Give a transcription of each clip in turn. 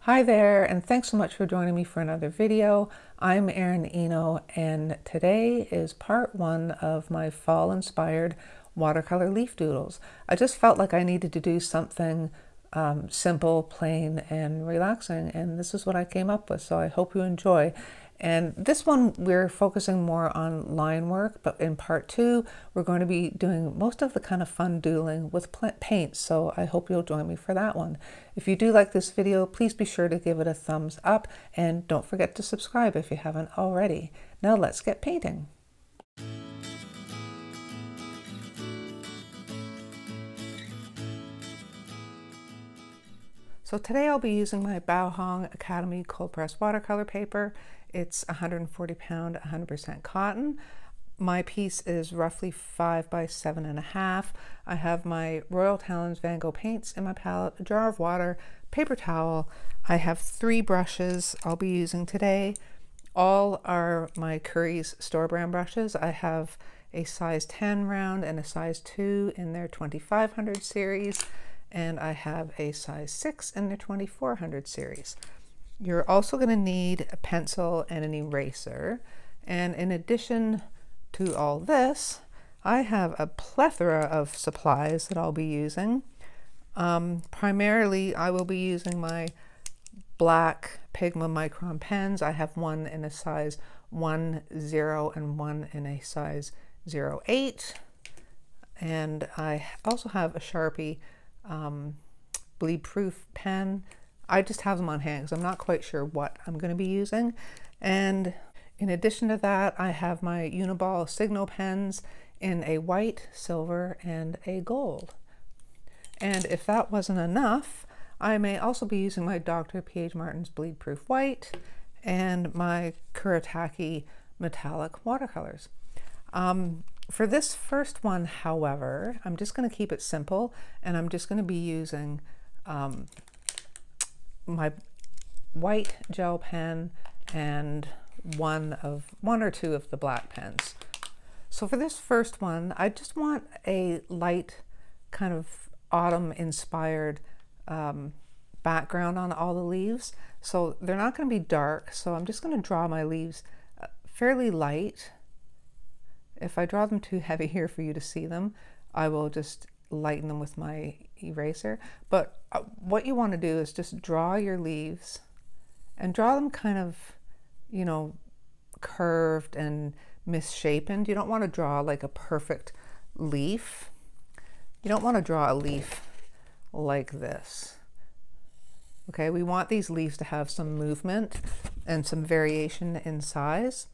Hi there, and thanks so much for joining me for another video. I'm Erin Eno, and today is part one of my fall-inspired watercolor leaf doodles. I just felt like I needed to do something simple, plain, and relaxing, and this is what I came up with, so I hope you enjoy. And this one, we're focusing more on line work, but in part two, we're going to be doing most of the kind of fun doodling with paints, so I hope you'll join me for that one. If you do like this video, please be sure to give it a thumbs up, and don't forget to subscribe if you haven't already. Now let's get painting. So today I'll be using my Baohong Academy cold press watercolor paper. It's 140 pound, 100% cotton. My piece is roughly 5 by 7.5. I have my Royal Talens Van Gogh paints in my palette, a jar of water, paper towel. I have 3 brushes I'll be using today. All are my Curry's store brand brushes. I have a size 10 round and a size 2 in their 2500 series. And I have a size 6 in the 2400 series. You're also going to need a pencil and an eraser. And in addition to all this, I have a plethora of supplies that I'll be using. Primarily, I will be using my black Pigma Micron pens. I have one in a size 1.0 and one in a size 0.8. And I also have a Sharpie bleed proof pen. I just have them on hand because I'm not quite sure what I'm going to be using. And in addition to that, I have my Uniball Signal pens in a white, silver, and a gold. And if that wasn't enough, I may also be using my Dr. P.H. Martin's bleed proof white and my Kuretake metallic watercolors. For this first one, however, I'm just going to keep it simple, and I'm just going to be using my white gel pen and one or two of the black pens. So for this first one, I just want a light kind of autumn-inspired background on all the leaves. So they're not going to be dark, so I'm just going to draw my leaves fairly light. If I draw them too heavy here for you to see them, I will just lighten them with my eraser. But what you want to do is just draw your leaves and draw them kind of, you know, curved and misshapen. You don't want to draw like a perfect leaf. You don't want to draw a leaf like this. Okay, we want these leaves to have some movement and some variation in size.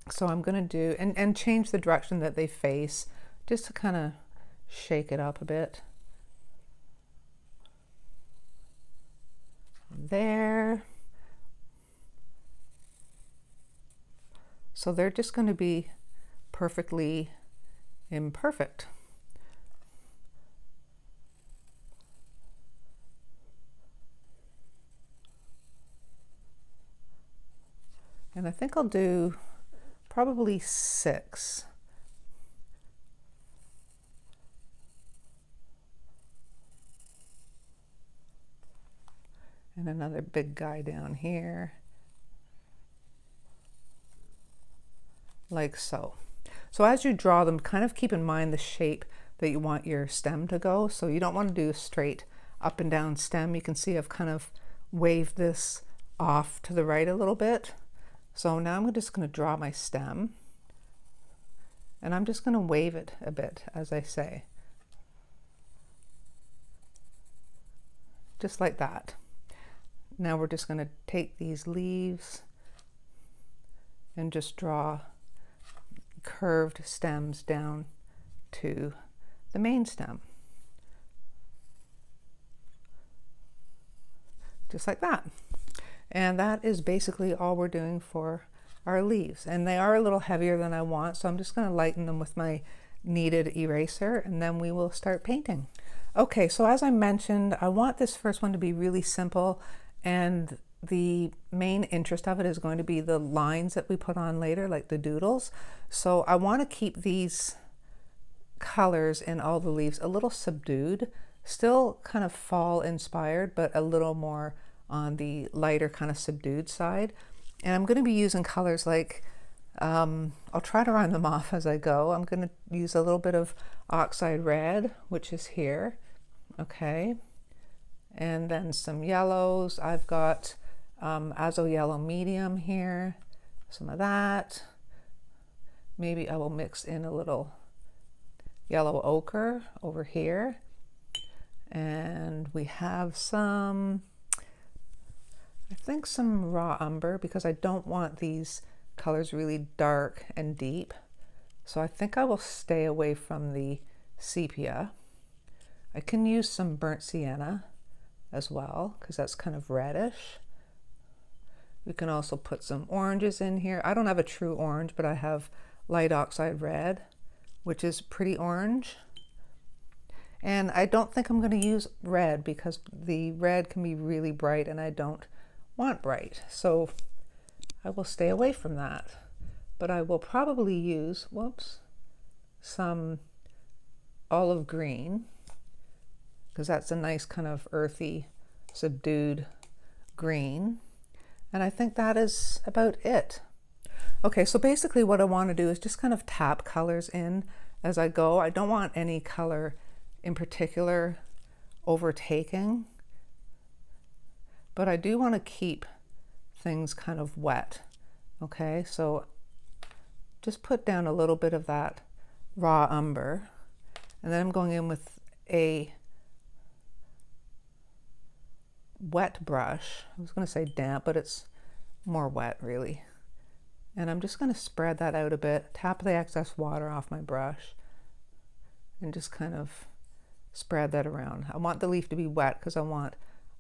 So I'm going to do, and change the direction that they face, just to kind of shake it up a bit. There. So they're just going to be perfectly imperfect. And I think I'll do probably 6. And another big guy down here, like so. So as you draw them, kind of keep in mind the shape that you want your stem to go. So you don't want to do a straight up and down stem. You can see I've kind of waved this off to the right a little bit. So now I'm just going to draw my stem, and I'm just going to wave it a bit, as I say. Just like that. Now we're just going to take these leaves and just draw curved stems down to the main stem. Just like that. And that is basically all we're doing for our leaves. And they are a little heavier than I want, so I'm just going to lighten them with my kneaded eraser, and then we will start painting. Okay, so as I mentioned, I want this first one to be really simple, and the main interest of it is going to be the lines that we put on later, like the doodles. So I want to keep these colors in all the leaves a little subdued, still kind of fall inspired, but a little more on the lighter kind of subdued side. And I'm going to be using colors like, I'll try to rhyme them off as I go. I'm going to use a little bit of oxide red, which is here, okay, and then some yellows. I've got azo yellow medium here, some of that. Maybe I will mix in a little yellow ochre over here, and we have some, I think some raw umber, because I don't want these colors really dark and deep. So I think I will stay away from the sepia. I can use some burnt sienna as well, because that's kind of reddish. We can also put some oranges in here. I don't have a true orange, but I have light oxide red, which is pretty orange. And I don't think I'm going to use red, because the red can be really bright and I don't want bright. So I will stay away from that. But I will probably use, whoops, some olive green, because that's a nice kind of earthy, subdued green. And I think that is about it. Okay, so basically what I want to do is just kind of tap colors in as I go. I don't want any color in particular overtaking, but I do want to keep things kind of wet. Okay, so just put down a little bit of that raw umber, and then I'm going in with a wet brush. I was going to say damp, but it's more wet really. And I'm just going to spread that out a bit, tap the excess water off my brush, and just kind of spread that around. I want the leaf to be wet because I want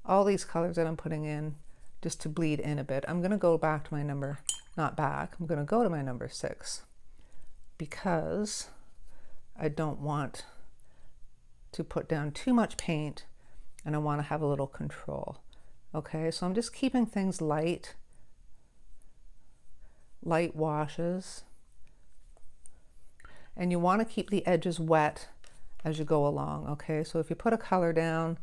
all these colors that I'm putting in just to bleed in a bit. I'm going to go back to my number, not back, I'm going to go to my number 6, because I don't want to put down too much paint and I want to have a little control. Okay, so I'm just keeping things light washes, and you want to keep the edges wet as you go along. Okay, so if you put a color down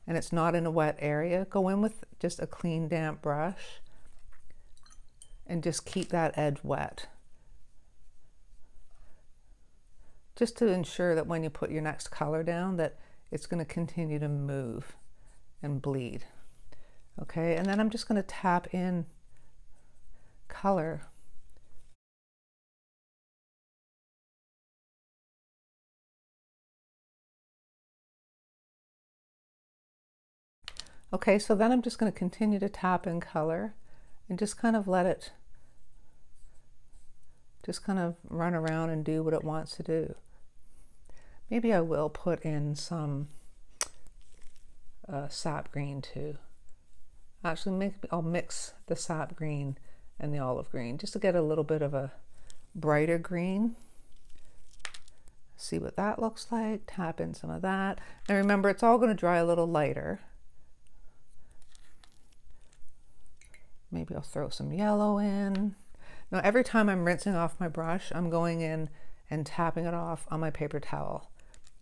and it's not in a wet area, go in with just a clean damp brush and just keep that edge wet, just to ensure that when you put your next color down that it's going to continue to move and bleed. Okay, and then I'm just going to tap in color. Okay, so then I'm just going to continue to tap in color and just kind of let it just kind of run around and do what it wants to do. Maybe I will put in some sap green too. Actually, maybe I'll mix the sap green and the olive green just to get a little bit of a brighter green. See what that looks like. Tap in some of that. And remember, it's all going to dry a little lighter. Maybe I'll throw some yellow in. Now, every time I'm rinsing off my brush, I'm going in and tapping it off on my paper towel,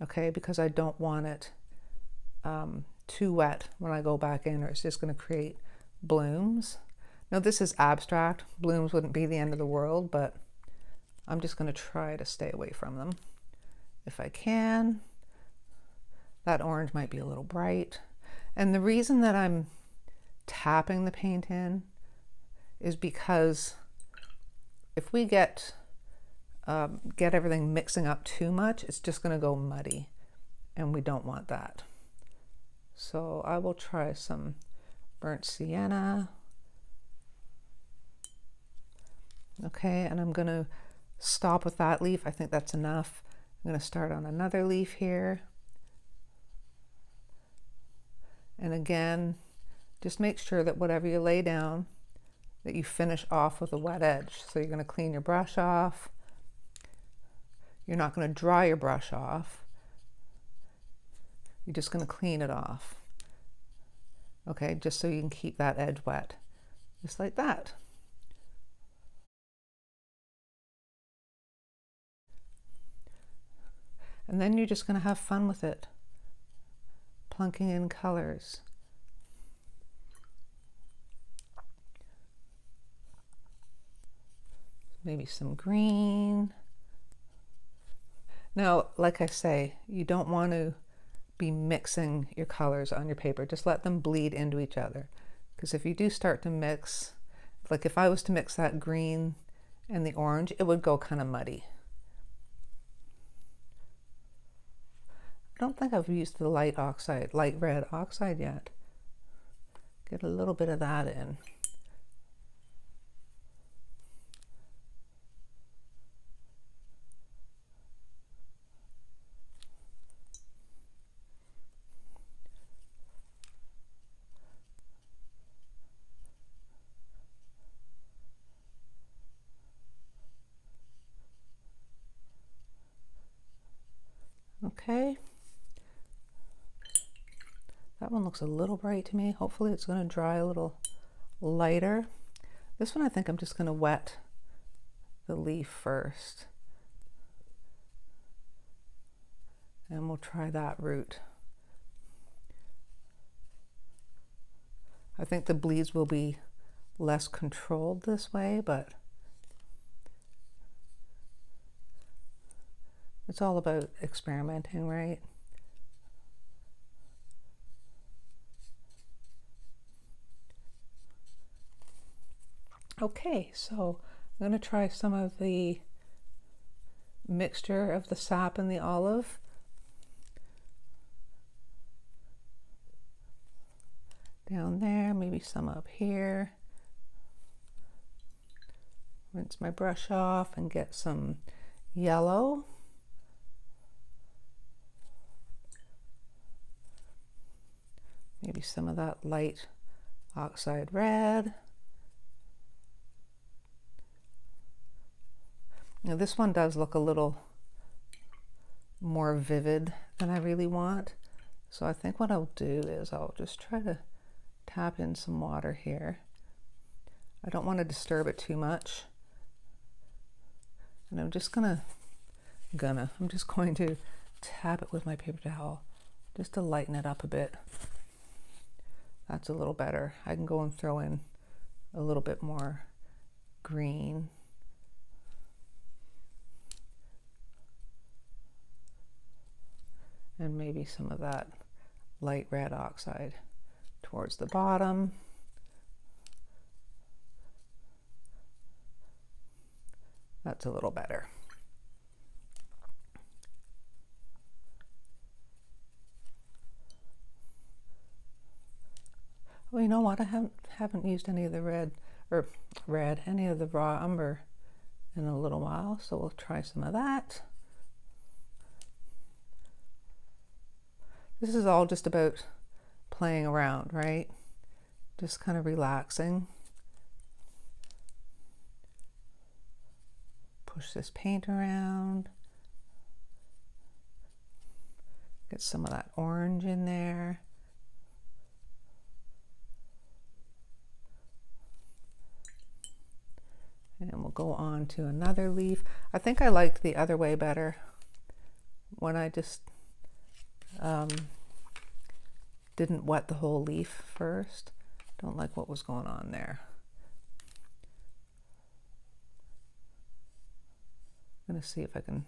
okay? Because I don't want it too wet when I go back in, or it's just going to create blooms. Now, this is abstract. Blooms wouldn't be the end of the world, but I'm just going to try to stay away from them if I can. That orange might be a little bright. And the reason that I'm tapping the paint in is because if we get everything mixing up too much, it's just going to go muddy, and we don't want that. So I will try some burnt sienna. Okay, and I'm going to stop with that leaf. I think that's enough. I'm going to start on another leaf here. And again, just make sure that whatever you lay down, that you finish off with a wet edge. So you're going to clean your brush off. You're not going to dry your brush off. You're just going to clean it off. Okay, just so you can keep that edge wet. Just like that. And then you're just going to have fun with it, plunking in colors. maybe some green. Now, like I say, you don't want to be mixing your colors on your paper. Just let them bleed into each other. Because if you do start to mix, like if I was to mix that green and the orange, it would go kind of muddy. I don't think I've used the light red oxide yet. Get a little bit of that in. Okay, that one looks a little bright to me. Hopefully it's going to dry a little lighter. This one I think I'm just going to wet the leaf first. And we'll try that root. I think the bleeds will be less controlled this way, but it's all about experimenting, right? Okay, so I'm going to try some of the mixture of the sap and the olive. Down there, maybe some up here. Rinse my brush off and get some yellow. Maybe some of that light oxide red. Now this one does look a little more vivid than I really want. So I think what I'll do is I'll just try to tap in some water here. I don't want to disturb it too much. And I'm just going to tap it with my paper towel just to lighten it up a bit. That's a little better. I can go and throw in a little bit more green. And maybe some of that light red oxide towards the bottom. That's a little better. Well, you know what? I haven't used any of the any of the raw umber in a little while, so we'll try some of that. This is all just about playing around, right? Just kind of relaxing. Push this paint around. Get some of that orange in there. And we'll go on to another leaf. I think I liked the other way better when I just didn't wet the whole leaf first. Don't like what was going on there. I'm going to see if I can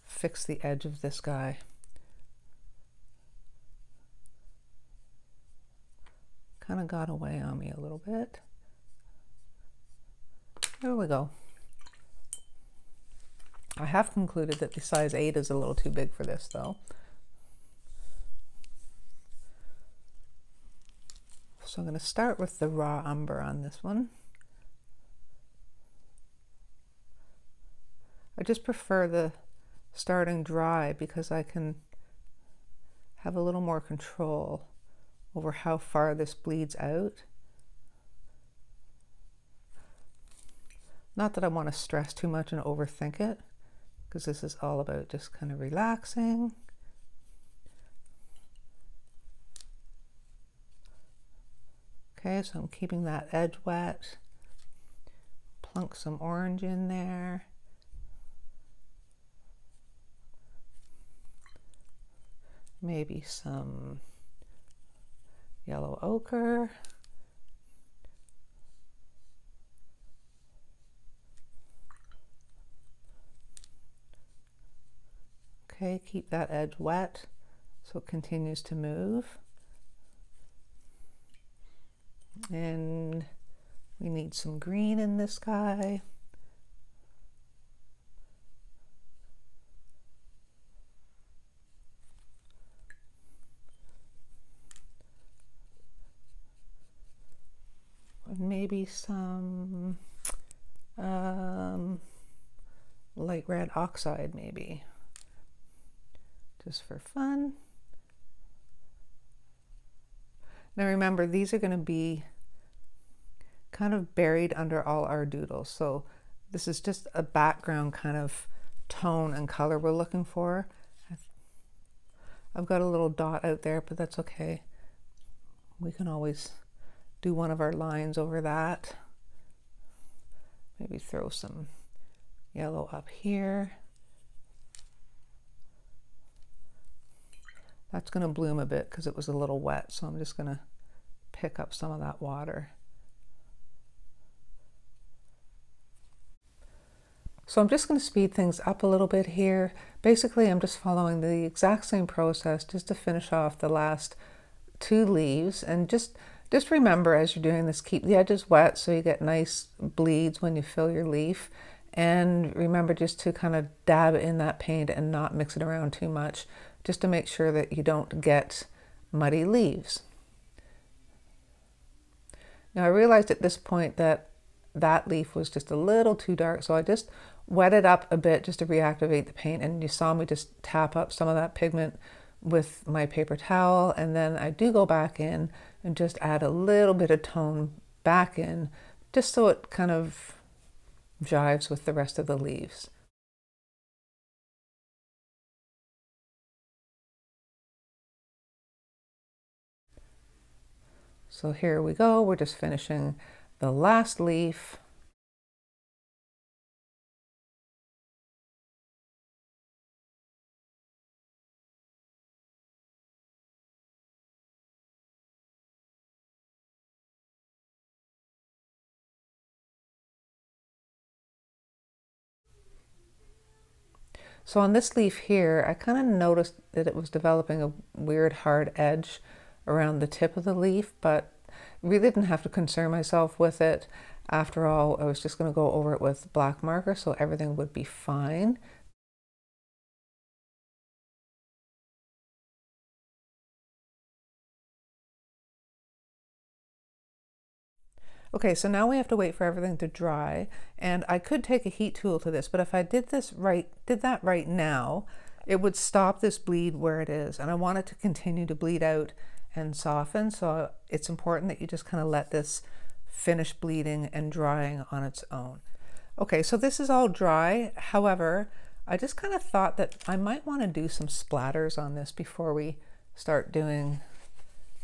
fix the edge of this guy. Kind of got away on me a little bit. There we go. I have concluded that the size 8 is a little too big for this though. So I'm going to start with the raw umber on this one. I just prefer the starting dry because I can have a little more control over how far this bleeds out. Not that I want to stress too much and overthink it, because this is all about just kind of relaxing. Okay, so I'm keeping that edge wet. Plunk some orange in there. Maybe some yellow ochre. Okay, keep that edge wet so it continues to move. And we need some green in this guy. And maybe some light red oxide, maybe, just for fun. Now remember, these are going to be kind of buried under all our doodles. So this is just a background kind of tone and color we're looking for. I've got a little dot out there, but that's okay. We can always do one of our lines over that. Maybe throw some yellow up here. That's going to bloom a bit because it was a little wet, so I'm just going to pick up some of that water. So I'm just going to speed things up a little bit here. Basically, I'm just following the exact same process just to finish off the last 2 leaves. And just remember, as you're doing this, keep the edges wet so you get nice bleeds when you fill your leaf. And remember just to kind of dab in that paint and not mix it around too much, just to make sure that you don't get muddy leaves. Now I realized at this point that that leaf was just a little too dark, so I just wet it up a bit just to reactivate the paint, and you saw me just tap up some of that pigment with my paper towel, and then I do go back in and just add a little bit of tone back in, just so it kind of jives with the rest of the leaves. So here we go, we're just finishing the last leaf. So on this leaf here, I kind of noticed that it was developing a weird hard edge around the tip of the leaf, but really didn't have to concern myself with it. After all, I was just going to go over it with black marker, so everything would be fine. Okay, so now we have to wait for everything to dry, and I could take a heat tool to this, but if I did that right now, it would stop this bleed where it is, and I want it to continue to bleed out and soften, so it's important that you just kind of let this finish bleeding and drying on its own. Okay, so this is all dry. However, I just kind of thought that I might want to do some splatters on this before we start doing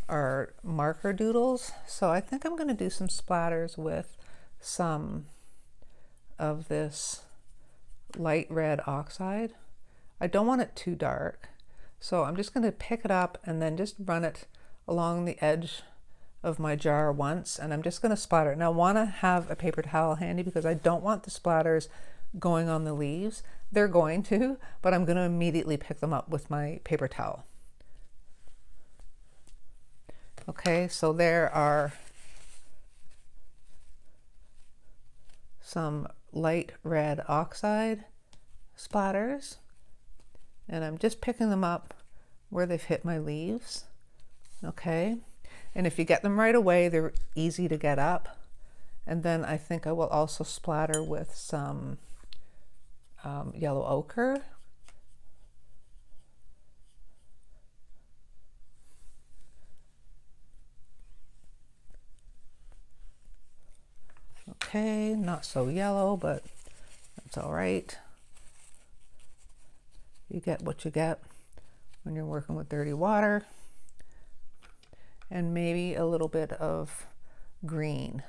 our marker doodles. So I think I'm going to do some splatters with some of this light red oxide. I don't want it too dark, so I'm just going to pick it up and then just run it along the edge of my jar once, and I'm just going to splatter it. Now I want to have a paper towel handy because I don't want the splatters going on the leaves. They're going to, but I'm going to immediately pick them up with my paper towel. Okay, so there are some light red oxide splatters, and I'm just picking them up where they've hit my leaves. Okay, and if you get them right away, they're easy to get up. And then I think I will also splatter with some yellow ochre. Okay, not so yellow, but that's all right. You get what you get when you're working with dirty water. And maybe a little bit of green.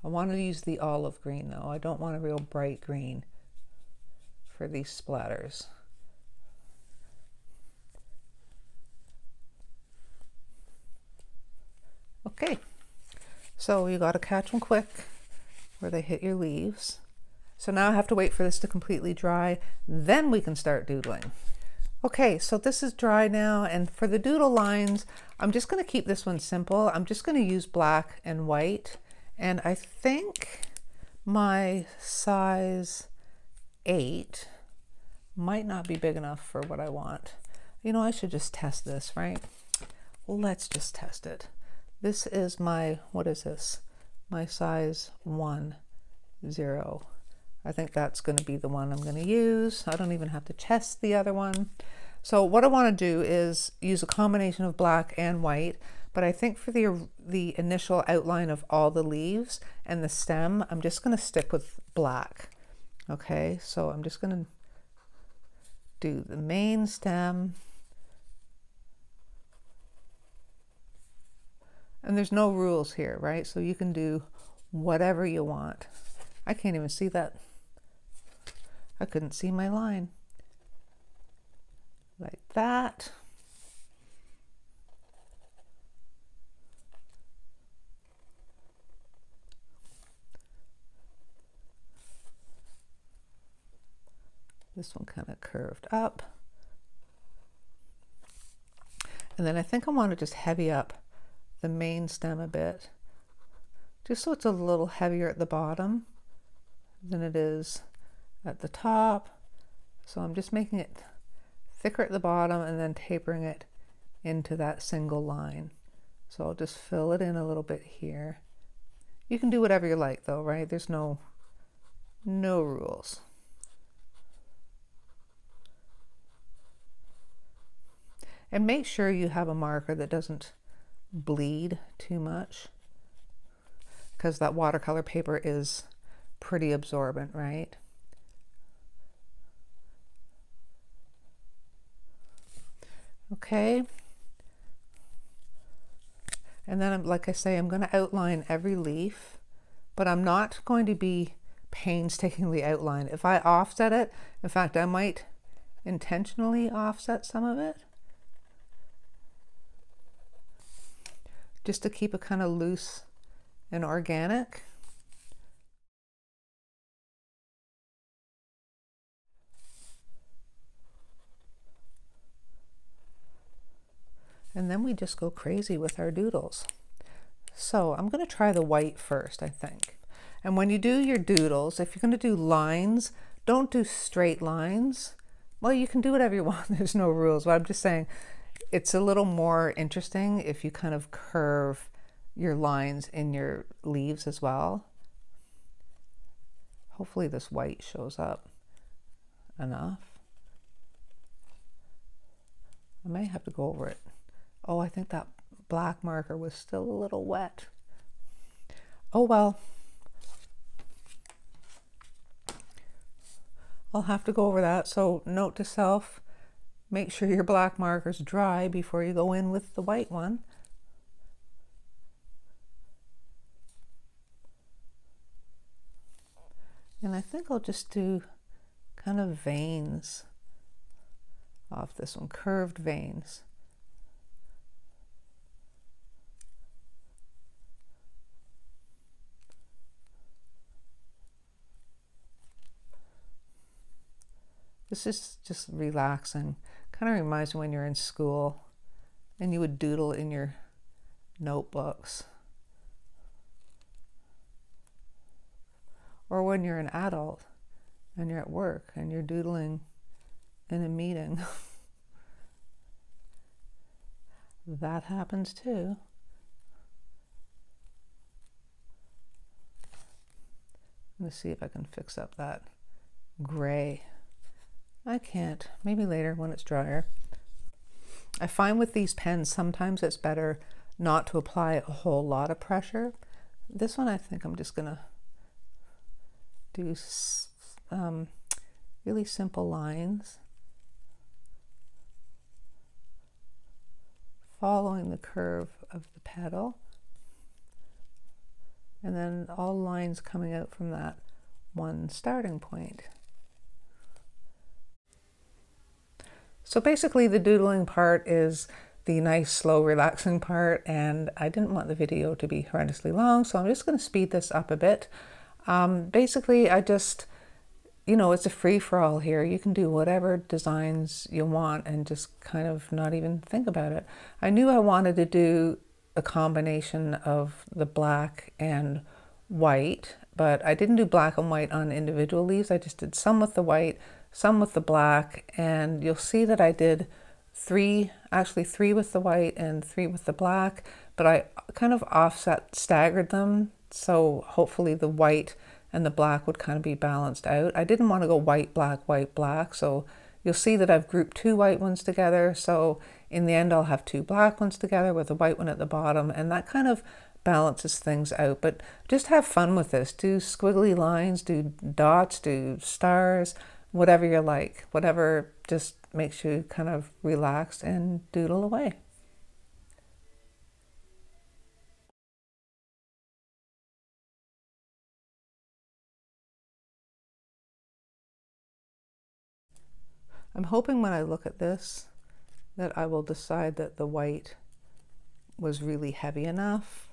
I want to use the olive green though. I don't want a real bright green for these splatters. Okay. So you got to catch them quick where they hit your leaves. So now I have to wait for this to completely dry, then we can start doodling. Okay, so this is dry now, and for the doodle lines, I'm just going to keep this one simple. I'm just going to use black and white, and I think my size 8 might not be big enough for what I want. You know, I should just test this, right? Let's just test it. This is my, what is this? My size 1, 0. I think that's going to be the one I'm going to use. I don't even have to test the other one. So what I want to do is use a combination of black and white, but I think for the initial outline of all the leaves and the stem, I'm just going to stick with black. Okay, so I'm just going to do the main stem. And there's no rules here, right? So you can do whatever you want. I can't even see that. I couldn't see my line. Like that. This one kind of curved up. And then I think I want to just heavy up the main stem a bit, just so it's a little heavier at the bottom than it is at the top. So I'm just making it thicker at the bottom and then tapering it into that single line. So I'll just fill it in a little bit here. You can do whatever you like though, right? There's no rules. And make sure you have a marker that doesn't bleed too much, because that watercolor paper is pretty absorbent, right? Okay. And then, like I say, I'm going to outline every leaf, but I'm not going to be painstakingly outline. If I offset it, in fact, I might intentionally offset some of it, just to keep it kind of loose and organic. And then we just go crazy with our doodles. So I'm going to try the white first, I think. And when you do your doodles, if you're going to do lines, don't do straight lines. Well, you can do whatever you want. There's no rules, but I'm just saying, it's a little more interesting if you kind of curve your lines in your leaves as well. Hopefully this white shows up enough. I may have to go over it. Oh, I think that black marker was still a little wet. Oh well. I'll have to go over that. So note to self, make sure your black marker's dry before you go in with the white one. And I think I'll just do kind of veins off this one, curved veins. This is just relaxing. Kind of reminds me when you're in school and you would doodle in your notebooks. Or when you're an adult and you're at work and you're doodling in a meeting. That happens too. Let me see if I can fix up that gray. I can't. Maybe later when it's drier. I find with these pens sometimes it's better not to apply a whole lot of pressure. This one I think I'm just gonna do really simple lines, following the curve of the petal, and then all lines coming out from that one starting point. So basically the doodling part is the nice, slow, relaxing part, and I didn't want the video to be horrendously long, so I'm just going to speed this up a bit. Basically, I just you know, it's a free-for-all here. You can do whatever designs you want and just kind of not even think about it. I knew I wanted to do a combination of the black and white, but I didn't do black and white on individual leaves. I just did some with the white, some with the black, and you'll see that I did actually three with the white and three with the black, but I kind of staggered them, so hopefully the white and the black would kind of be balanced out. I didn't want to go white, black, so you'll see that I've grouped two white ones together, so in the end I'll have two black ones together with a white one at the bottom, and that kind of balances things out. But just have fun with this. Do squiggly lines, do dots, do stars, whatever you like, whatever just makes you kind of relaxed and doodle away. I'm hoping when I look at this that I will decide that the white was really heavy enough.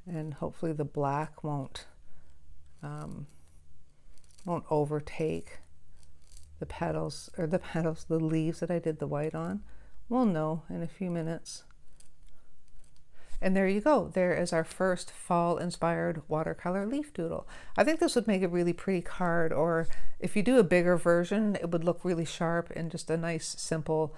And hopefully the black won't overtake the petals, or the leaves that I did the white on. We'll know in a few minutes. And there you go. There is our first fall-inspired watercolor leaf doodle. I think this would make a really pretty card, or if you do a bigger version, it would look really sharp in just a nice, simple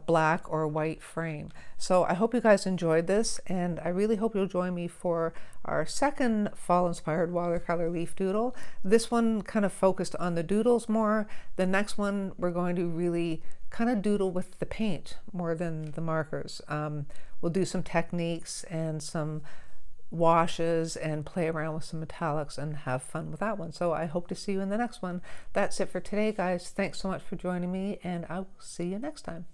black or white frame. So I hope you guys enjoyed this, and I really hope you'll join me for our second fall-inspired watercolor leaf doodle. This one kind of focused on the doodles more. The next one, we're going to really kind of doodle with the paint more than the markers. We'll do some techniques and some washes and play around with some metallics and have fun with that one. So I hope to see you in the next one. That's it for today, guys. Thanks so much for joining me, and I will see you next time.